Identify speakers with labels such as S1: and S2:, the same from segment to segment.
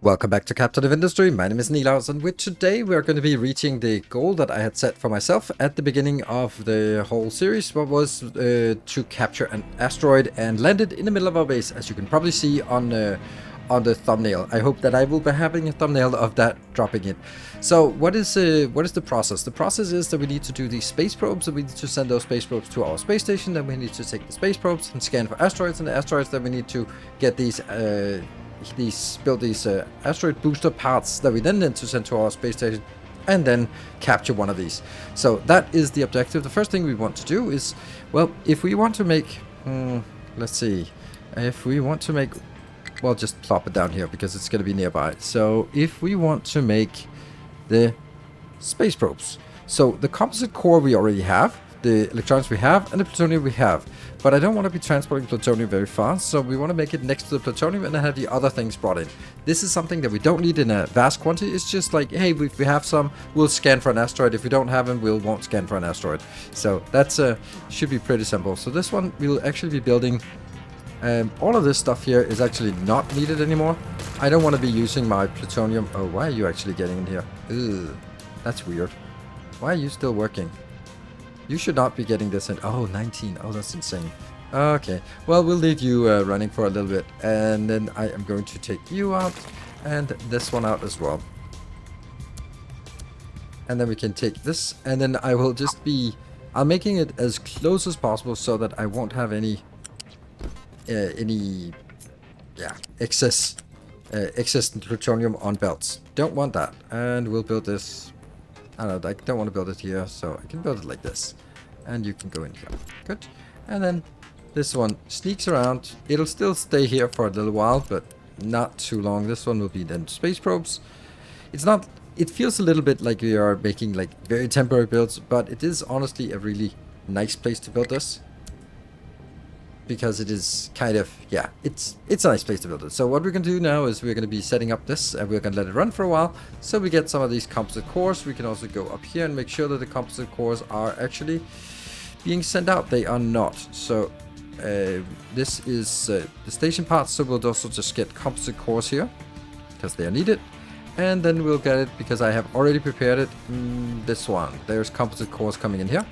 S1: Welcome back to Captain of Industry. My name is Nilaus, and with today we are going to be reaching the goal that I had set for myself at the beginning of the whole series, what was to capture an asteroid and land it in the middle of our base, as you can probably see on the thumbnail. I hope that I will be having a thumbnail of that dropping it. So what is the process? The process is that we need to do these space probes, and we need to send those space probes to our space station. Then we need to take the space probes and scan for asteroids, and the asteroids, then we need to get these build these asteroid booster parts that we then need to send to our space station, and then capture one of these. So that is the objective. The first thing we want to do is, well, if we want to make, let's see, if we want to make, well, just plop it down here because it's going to be nearby. So if we want to make the space probes, so the composite core we already have, the electrons we have, and the plutonium we have. But I don't want to be transporting plutonium very fast, so we want to make it next to the plutonium and then have the other things brought in. This is something that we don't need in a vast quantity. It's just like, hey, if we have some, we'll scan for an asteroid. If we don't have them, we won't scan for an asteroid. So that's should be pretty simple. So this one we'll actually be building. All of this stuff here is actually not needed anymore. I don't want to be using my plutonium. Oh, why are you actually getting in here? Ugh, that's weird. Why are you still working? You should not be getting this in. Oh, 19. Oh, that's insane. Okay. Well, we'll leave you running for a little bit. And then I am going to take you out. And this one out as well. And then we can take this. And then I will just be... I'm making it as close as possible so that I won't have any excess plutonium on belts. Don't want that. And we'll build this... I don't want to build it here, so I can build it like this. And you can go in here. Good. And then this one sneaks around. It'll still stay here for a little while, but not too long. This one will be then space probes. It's not... It feels a little bit like we are making like very temporary builds, but it is honestly a really nice place to build this. Because it is kind of, yeah, it's a nice place to build it. So what we're going to do now is we're going to be setting up this, and we're going to let it run for a while. So we get some of these composite cores. We can also go up here and make sure that the composite cores are actually being sent out. They are not. So this is the station parts. So we'll also just get composite cores here because they are needed. And then we'll get it because I have already prepared it. This one. There's composite cores coming in here.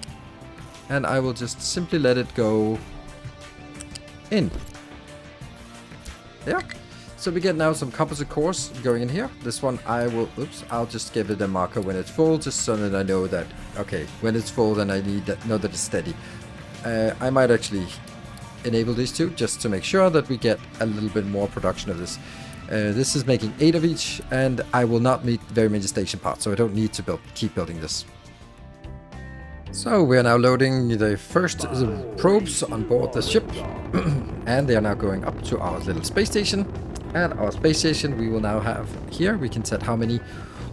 S1: And I will just simply let it go in. Yeah. So we get now some composite cores going in here. This one I will, I'll just give it a marker when it's full, just so that I know that, okay, when it's full, then I need that, know that it's steady. I might actually enable these two just to make sure that we get a little bit more production of this. This is making 8 of each, and I will not need very many station parts, so I don't need to keep building this. So we are now loading the first probes on board the ship, and they are now going up to our little space station. At our space station we will now have here, we can set how many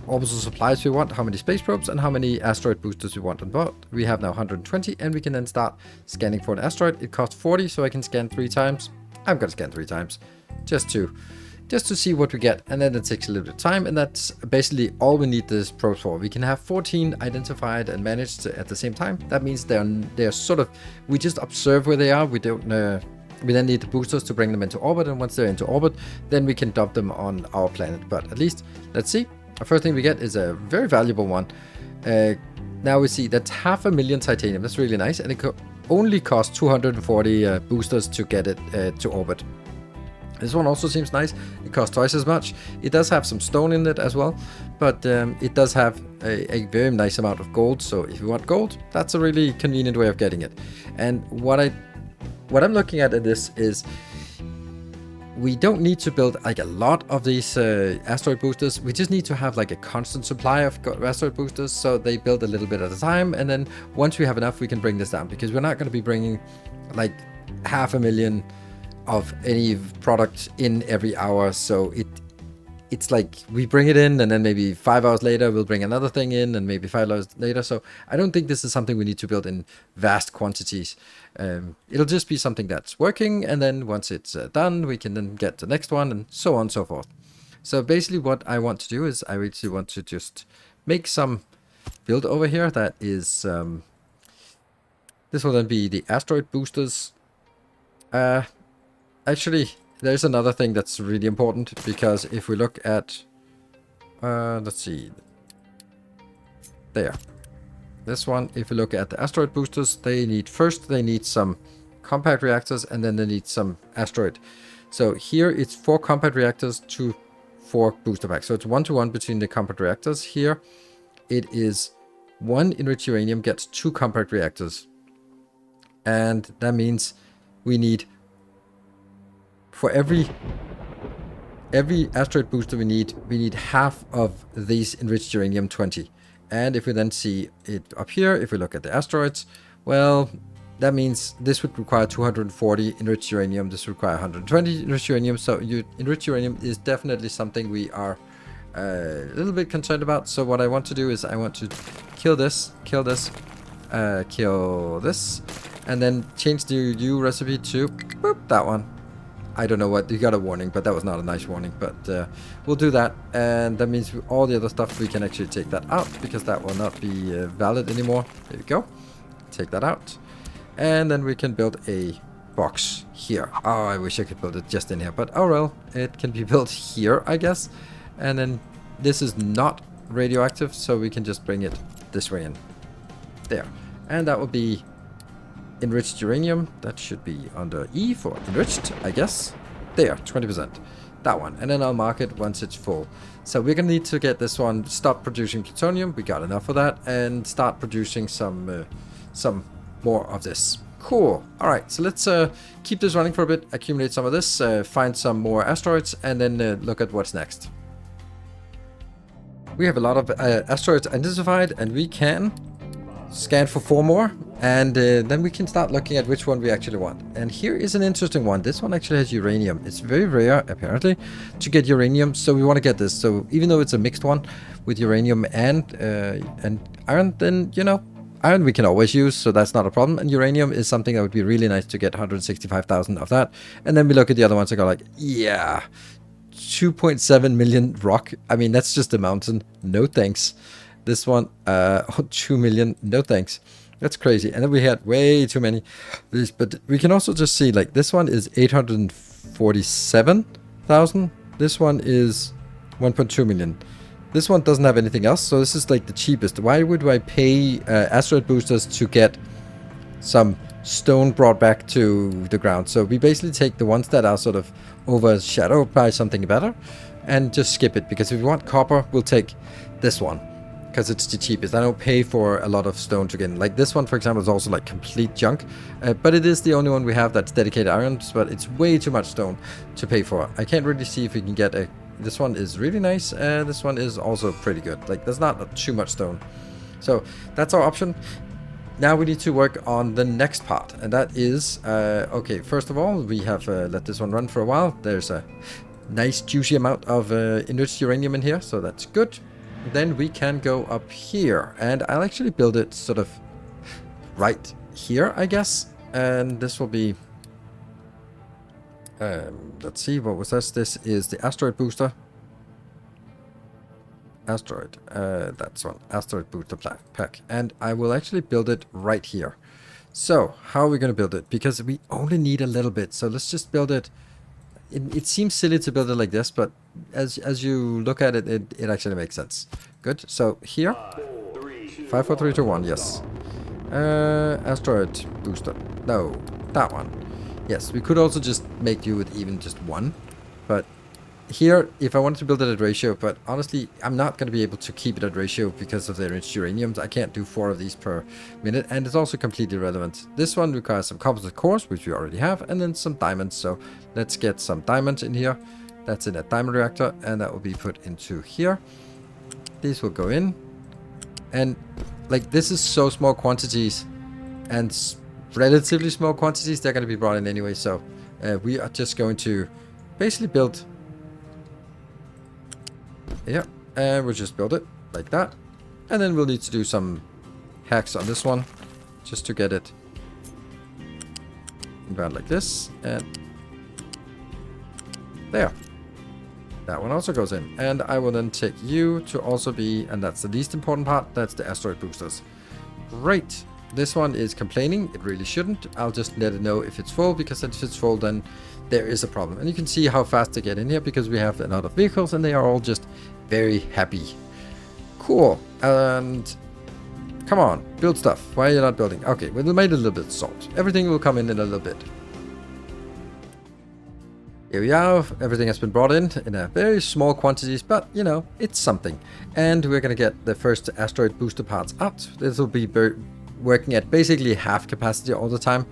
S1: orbital supplies we want, how many space probes, and how many asteroid boosters we want on board. We have now 120, and we can then start scanning for an asteroid. It costs 40, so I can scan 3 times. I'm going to scan 3 times, just to see what we get, and then it takes a little bit of time, and that's basically all we need this probe for. We can have 14 identified and managed at the same time. That means they're sort of, we just observe where they are. We don't we then need the boosters to bring them into orbit, and once they're into orbit, then we can dump them on our planet. But at least, let's see. The first thing we get is a very valuable one. Now we see that's 500,000 titanium. That's really nice, and it only costs 240 boosters to get it to orbit. This one also seems nice. It costs twice as much. It does have some stone in it as well, but it does have a very nice amount of gold. So if you want gold, that's a really convenient way of getting it. And what I'm looking at in this is we don't need to build like a lot of these asteroid boosters. We just need to have like a constant supply of asteroid boosters, so they build a little bit at a time, and then once we have enough, we can bring this down, because we're not going to be bringing like 500,000 of any product in every hour. So it's like we bring it in, and then maybe 5 hours later we'll bring another thing in, and maybe 5 hours later. So I don't think this is something we need to build in vast quantities. It'll just be something that's working, and then once it's done, we can then get the next one, and so on and so forth. So basically what I want to do is I really want to just make some build over here that is this will then be the asteroid boosters. Actually, there's another thing that's really important, because if we look at, let's see, there, this one, if you look at the asteroid boosters, they need some compact reactors, and then they need some asteroid. So here it's 4 compact reactors to 4 booster packs. So it's 1-to-1 between the compact reactors. Here it is 1 enriched uranium gets 2 compact reactors. And that means we need, for every asteroid booster we need half of these enriched uranium 20. And if we then see it up here, if we look at the asteroids, well, that means this would require 240 enriched uranium. This would require 120 enriched uranium. So enriched uranium is definitely something we are a little bit concerned about. So what I want to do is I want to kill this, kill this, kill this, and then change the U recipe to boop, that one. I don't know what, you got a warning, but that was not a nice warning. But we'll do that, and that means all the other stuff we can actually take that out, because that will not be valid anymore. There we go. Take that out. And then we can build a box here. Oh, I wish I could build it just in here, but oh well, it can be built here, I guess. And then this is not radioactive, so we can just bring it this way in. There. And that will be enriched uranium. That should be under E for enriched, I guess. There, 20%. That one. And then I'll mark it once it's full. So we're going to need to get this one, stop producing plutonium. We got enough of that. And start producing some more of this. Cool. All right, so let's keep this running for a bit, accumulate some of this, find some more asteroids, and then look at what's next. We have a lot of asteroids identified, and we can scan for 4 more, and then we can start looking at which one we actually want. And here is an interesting one. This one actually has uranium. It's very rare, apparently, to get uranium, so we want to get this. So even though it's a mixed one with uranium and iron, then, you know, iron we can always use, so that's not a problem. And uranium is something that would be really nice to get 165,000 of that. And then we look at the other ones and go like, yeah, 2.7 million rock. I mean, that's just a mountain. No thanks. This one, 2 million. No thanks. That's crazy. And then we had way too many. But we can also just see, like, this one is 847,000. This one is 1.2 million. This one doesn't have anything else, so this is like the cheapest. Why would I pay asteroid boosters to get some stone brought back to the ground? So we basically take the ones that are sort of overshadowed by something better and just skip it. Because if we want copper, we'll take this one, because it's the cheapest. I don't pay for a lot of stone to get in. Like this one, for example, is also like complete junk. But it is the only one we have that's dedicated iron, but it's way too much stone to pay for. I can't really see if we can get a... This one is really nice. This one is also pretty good. Like, there's not too much stone. So that's our option. Now we need to work on the next part. And that is... okay, first of all, we have let this one run for a while. There's a nice juicy amount of enriched uranium in here. So that's good. Then we can go up here. And I'll actually build it sort of right here, I guess. And this will be... let's see, what was this? This is the asteroid booster. Asteroid, that's one. Asteroid booster pack. And I will actually build it right here. So, how are we going to build it? Because we only need a little bit. So let's just build it. It seems silly to build it like this, but as you look at it, it actually makes sense. Good. So here, 5, 4, 3, 2, 1. Yes. Asteroid booster. No, that one. Yes, we could also just make do with even just one. But here, if I wanted to build it at ratio, but honestly, I'm not going to be able to keep it at ratio because of the enriched uraniums. I can't do 4 of these per minute, and it's also completely irrelevant. This one requires some composite cores, which we already have, and then some diamonds. So let's get some diamonds in here. That's in a diamond reactor, and that will be put into here. These will go in. And, like, this is so small quantities, and relatively small quantities, they're going to be brought in anyway. So we are just going to basically build... Yeah, and we'll just build it like that. And then we'll need to do some hacks on this one, just to get it inbound like this. And there. That one also goes in. And I will then take you to also be, and that's the least important part, that's the asteroid boosters. Great. this one is complaining. It really shouldn't. I'll just let it know if it's full, because if it's full, then there is a problem. And you can see how fast they get in here, because we have a lot of vehicles and they are all just very happy. Cool. And come on, build stuff. Why are you not building? Okay, well, we made a little bit of salt. Everything will come in a little bit. Here we are. Everything has been brought in a very small quantities, but you know, it's something. And we're going to get the first asteroid booster parts out. This will be working at basically half capacity all the time,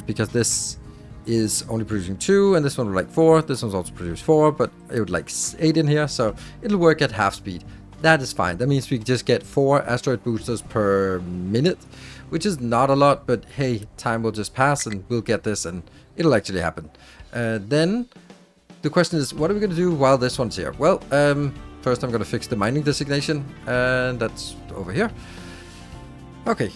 S1: because this is only producing 2 and this one will like 4. This one's also produced 4, but it would like 8 in here, so it'll work at half speed. That is fine. That means we just get 4 asteroid boosters per minute, which is not a lot, but hey, time will just pass and we'll get this and it'll actually happen. Then the question is, what are we going to do while this one's here? Well, first I'm going to fix the mining designation, and that's over here. Okay,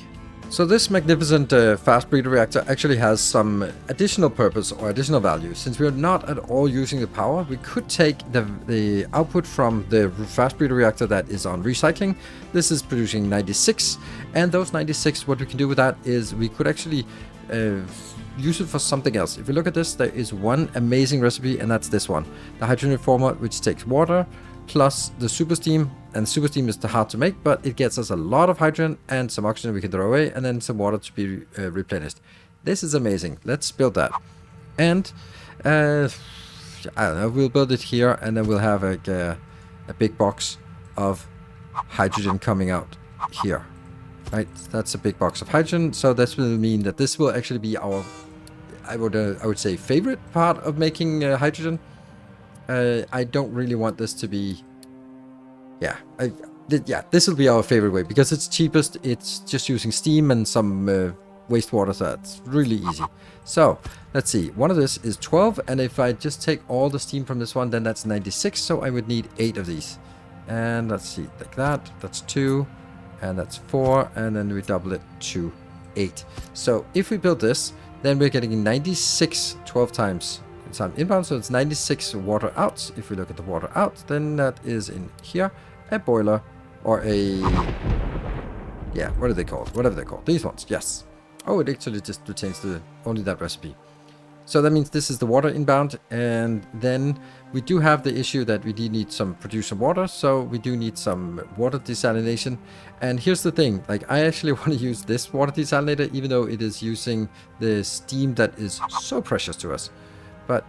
S1: so this magnificent fast breeder reactor actually has some additional purpose or additional value. Since we're not at all using the power, we could take the output from the fast breeder reactor that is on recycling. This is producing 96, and those 96, what we can do with that is we could actually use it for something else. If you look at this, there is one amazing recipe, and that's this one. The hydrogen reformer, which takes water plus the super steam, and super steam is hard to make, but it gets us a lot of hydrogen and some oxygen we can throw away, and then some water to be replenished. This is amazing. Let's build that. And I don't know, we'll build it here, and then we'll have a big box of hydrogen coming out here. Right, that's a big box of hydrogen. So this will mean that this will actually be our, I would say, favorite part of making hydrogen. I don't really want this to be, yeah, this will be our favorite way because it's cheapest. It's just using steam and some wastewater, so it's really easy. So let's see, one of this is 12, and if I just take all the steam from this one, then that's 96. So I would need 8 of these, and let's see, like that. That's 2. And that's 4, and then we double it to 8. So if we build this, then we're getting 96 12 times inbound, so it's 96 water out. If we look at the water out, then that is in here, a boiler, or a, yeah, what are they called? Whatever they're called. These ones, yes. Oh, it actually just retains only that recipe. So that means this is the water inbound, and then we do have the issue that we do need some produce some water, so we do need some water desalination. And here's the thing, like I actually want to use this water desalinator, even though it is using the steam that is so precious to us. But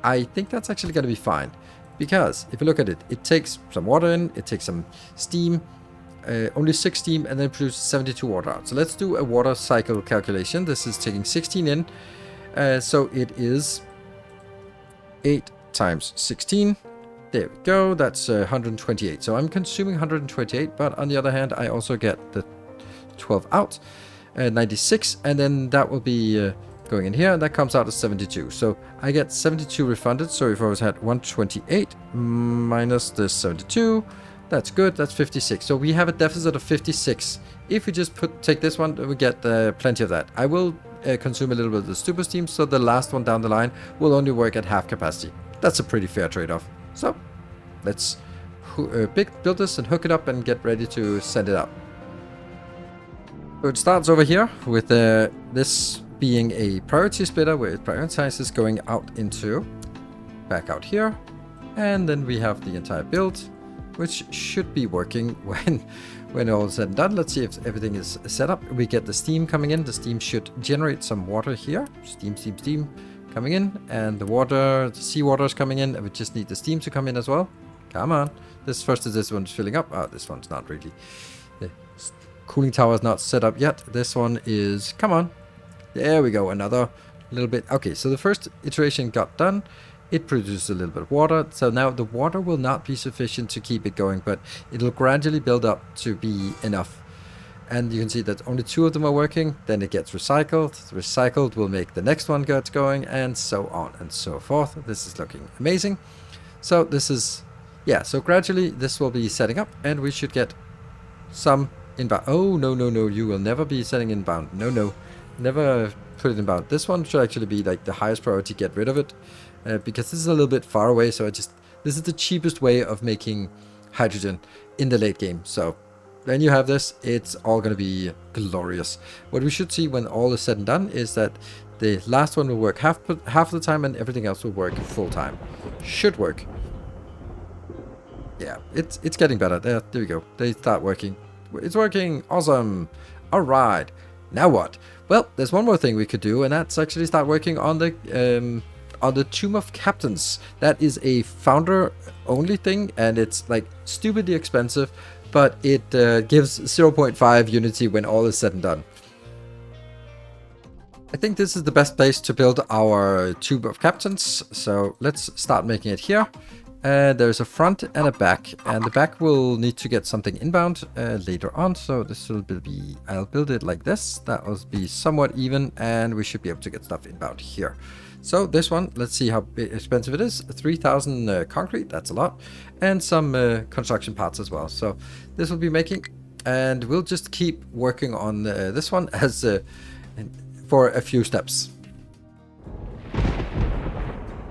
S1: I think that's actually going to be fine, because if you look at it, it takes some water in, it takes some steam, only 6 steam, and then produces 72 water out. So let's do a water cycle calculation. This is taking 16 in. So it is 8 times 16. There we go. That's 128. So I'm consuming 128, but on the other hand, I also get the 12 out, 96, and then that will be going in here, and that comes out as 72. So I get 72 refunded. So if I was at 128 minus the 72, that's good. That's 56. So we have a deficit of 56. If we just take this one, we get plenty of that. I will consume a little bit of the super steam, so the last one down the line will only work at half capacity. That's a pretty fair trade-off. So let's build this and hook it up and get ready to send it out. So it starts over here with this being a priority splitter, where it prioritizes going out into back out here, and then we have the entire build, which should be working when all is said and done. Let's see if everything is set up. We get the steam coming in. The steam should generate some water here. Steam coming in, and the water, the seawater is coming in. We just need the steam to come in as well. Come on. This one's filling up. Oh, this one's not really. The cooling tower is not set up yet. This one is, come on. There we go. Another little bit. Okay, so the first iteration got done. It produces a little bit of water, so now the water will not be sufficient to keep it going, but it'll gradually build up to be enough. And you can see that only 2 of them are working, then it gets recycled. The recycled will make the next one get going, and so on and so forth. This is looking amazing. So this is, yeah, so gradually this will be setting up, and we should get some inbound. Oh, no, you will never be setting inbound. No, never put it inbound. This one should actually be like the highest priority, get rid of it. Because this is a little bit far away, so this is the cheapest way of making hydrogen in the late game. So then you have this. It's all going to be glorious. What we should see when all is said and done is that the last one will work half of the time and everything else will work full time. Should work. Yeah, it's getting better. There we go. They start working. It's working. Awesome. All right. Now what? Well, there's one more thing we could do, and that's actually start working on the Tomb of Captains. That is a founder-only thing, and it's like stupidly expensive, but it gives 0.5 Unity when all is said and done. I think this is the best place to build our Tomb of Captains, so let's start making it here. There's a front and a back, and the back will need to get something inbound later on, so this will be, I'll build it like this. That will be somewhat even, and we should be able to get stuff inbound here. So this one, let's see how expensive it is. 3,000 concrete, that's a lot, and some construction parts as well. So this will be making, and we'll just keep working on this one as for a few steps.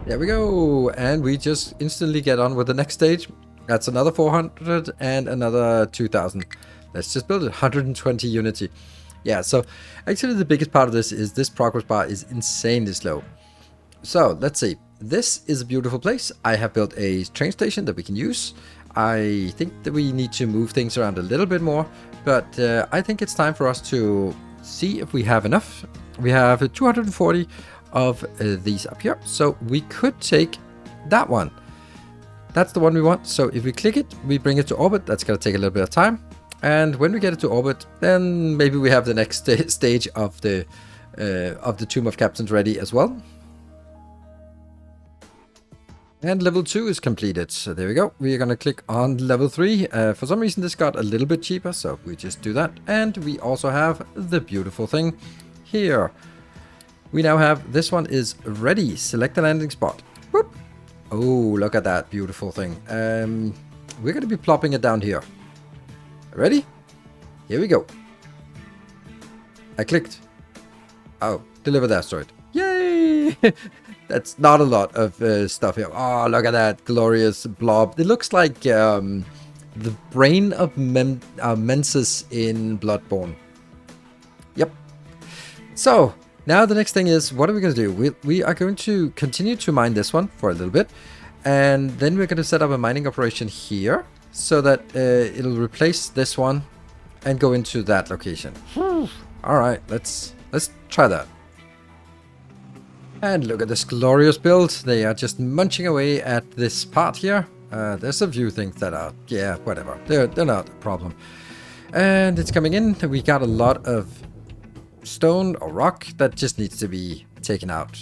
S1: There we go, and we just instantly get on with the next stage. That's another 400 and another 2,000. Let's just build it. 120 Unity. Yeah, so actually the biggest part of this is this progress bar is insanely slow. So let's see. This is a beautiful place. I have built a train station that we can use. I think that we need to move things around a little bit more, but I think it's time for us to see if we have enough. We have 240 of these up here, so we could take that one. That's the one we want. So if we click it, we bring it to orbit. That's going to take a little bit of time, and when we get it to orbit, then maybe we have the next stage of the Tomb of Captains ready as well. And level 2 is completed. So there we go. We are going to click on level 3. For some reason this got a little bit cheaper, so we just do that. And we also have the beautiful thing here. We now have, this one is ready. Select the landing spot. Whoop. Oh, look at that beautiful thing. We're going to be plopping it down here. Ready? Here we go. I clicked. Oh, deliver the asteroid. Yay! That's not a lot of stuff here. Oh, look at that glorious blob. It looks like the brain of Mensis in Bloodborne. Yep. So, now the next thing is, what are we going to do? We are going to continue to mine this one for a little bit. And then we're going to set up a mining operation here, so that it'll replace this one and go into that location. Alright, let's try that. And look at this glorious build. They are just munching away at this part here. There's a few things that are, yeah, whatever. They're not a problem. And it's coming in. We got a lot of stone or rock that just needs to be taken out.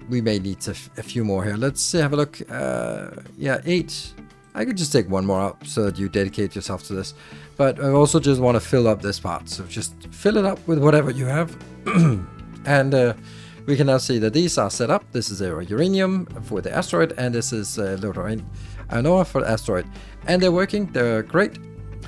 S1: We may need a few more here. Let's have a look. Yeah, 8. I could just take one more out so that you dedicate yourself to this. But I also just want to fill up this part. So just fill it up with whatever you have. And we can now see that these are set up. This is a uranium for the asteroid, and this is iron ore for the asteroid. And they're working, they're great.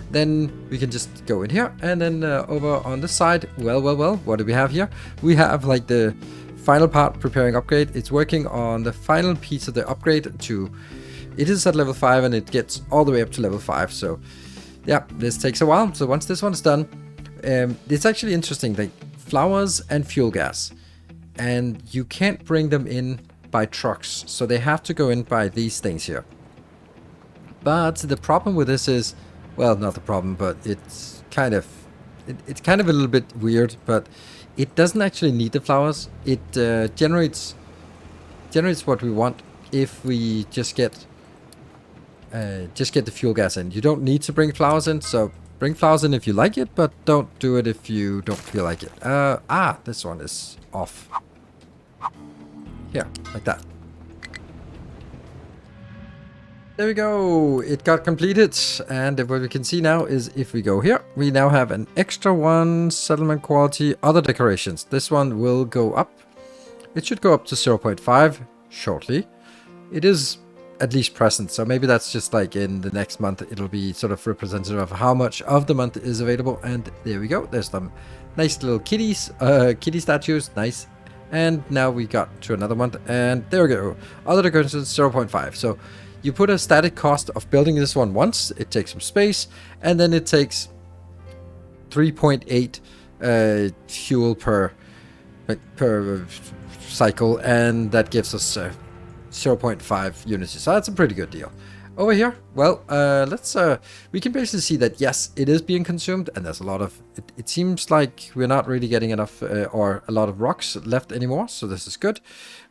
S1: Then we can just go in here, and then over on this side, well, what do we have here? We have like the final part, preparing upgrade. It's working on the final piece of the upgrade to, it is at level 5 and it gets all the way up to level 5. So yeah, this takes a while. So once this one's done, it's actually interesting, like flowers and fuel gas. And you can't bring them in by trucks, so they have to go in by these things here. But the problem with this is, well, not the problem, but it's kind of a little bit weird. But it doesn't actually need the flowers. It generates what we want if we just get the fuel gas in. You don't need to bring flowers in, so bring flowers in if you like it, but don't do it if you don't feel like it. This one is off. Here, like that. There we go. It got completed. And what we can see now is if we go here, we now have an extra one, settlement quality, other decorations. This one will go up. It should go up to 0.5 shortly. It is at least present, so maybe that's just like in the next month it'll be sort of representative of how much of the month is available. And there we go. There's some nice little kitties, kitty statues. Nice. And now we got to another month, and there we go. Other decorations 0.5. So you put a static cost of building this one once, it takes some space, and then it takes 3.8 fuel per cycle, and that gives us 0.5 unity. So that's a pretty good deal. Over here, well, we can basically see that yes, it is being consumed, and there's a lot of it seems like we're not really getting enough or a lot of rocks left anymore, so this is good.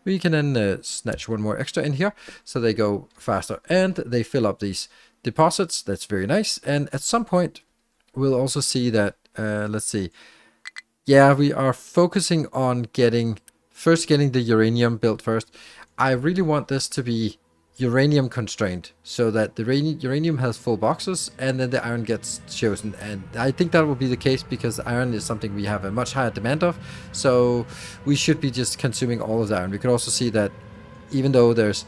S1: We can then snatch one more extra in here, so they go faster and they fill up these deposits. That's very nice. And at some point we'll also see that let's see, yeah, we are focusing on getting the uranium built first. I really want this to be uranium constrained, so that the uranium has full boxes and then the iron gets chosen. And I think that will be the case because iron is something we have a much higher demand of, so we should be just consuming all of the iron. We can also see that even though there's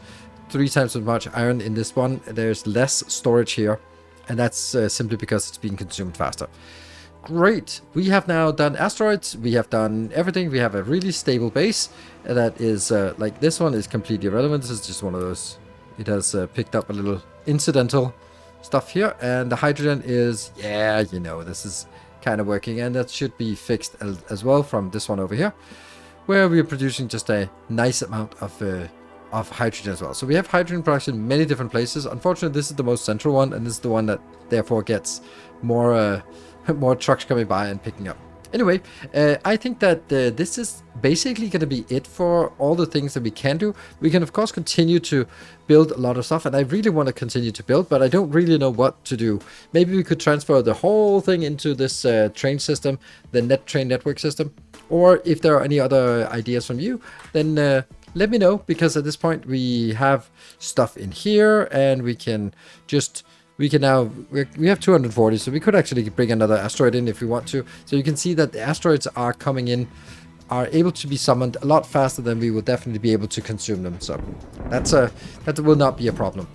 S1: 3 times as much iron in this one, there's less storage here, and that's simply because it's being consumed faster. Great, we have now done asteroids, we have done everything. We have a really stable base that is like, this one is completely irrelevant. This is just one of those, it has picked up a little incidental stuff here. And the hydrogen is, yeah, you know, this is kind of working, and that should be fixed as well from this one over here, where we are producing just a nice amount of hydrogen as well. So we have hydrogen production in many different places. Unfortunately, this is the most central one, and this is the one that therefore gets more more trucks coming by and picking up. Anyway, I think that this is basically going to be it for all the things that we can do. We can, of course, continue to build a lot of stuff, and I really want to continue to build, but I don't really know what to do. Maybe we could transfer the whole thing into this train system, the train network system, or if there are any other ideas from you, then let me know, because at this point we have stuff in here, and we can now, we have 240, so we could actually bring another asteroid in if we want to. So you can see that the asteroids are coming in, are able to be summoned a lot faster than we will definitely be able to consume them. So that will not be a problem.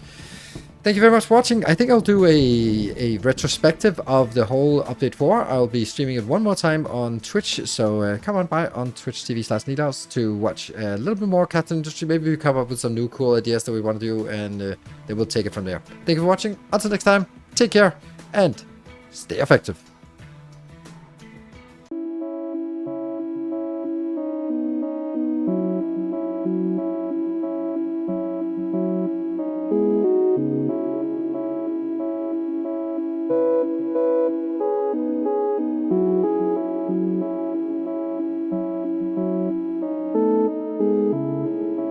S1: Thank you very much for watching. I think I'll do a retrospective of the whole update 4. I'll be streaming it one more time on Twitch, so come on by on twitch.tv/Nidaus to watch a little bit more Captain Industry. Maybe we come up with some new cool ideas that we want to do, and then we'll take it from there. Thank you for watching. Until next time, take care and stay effective.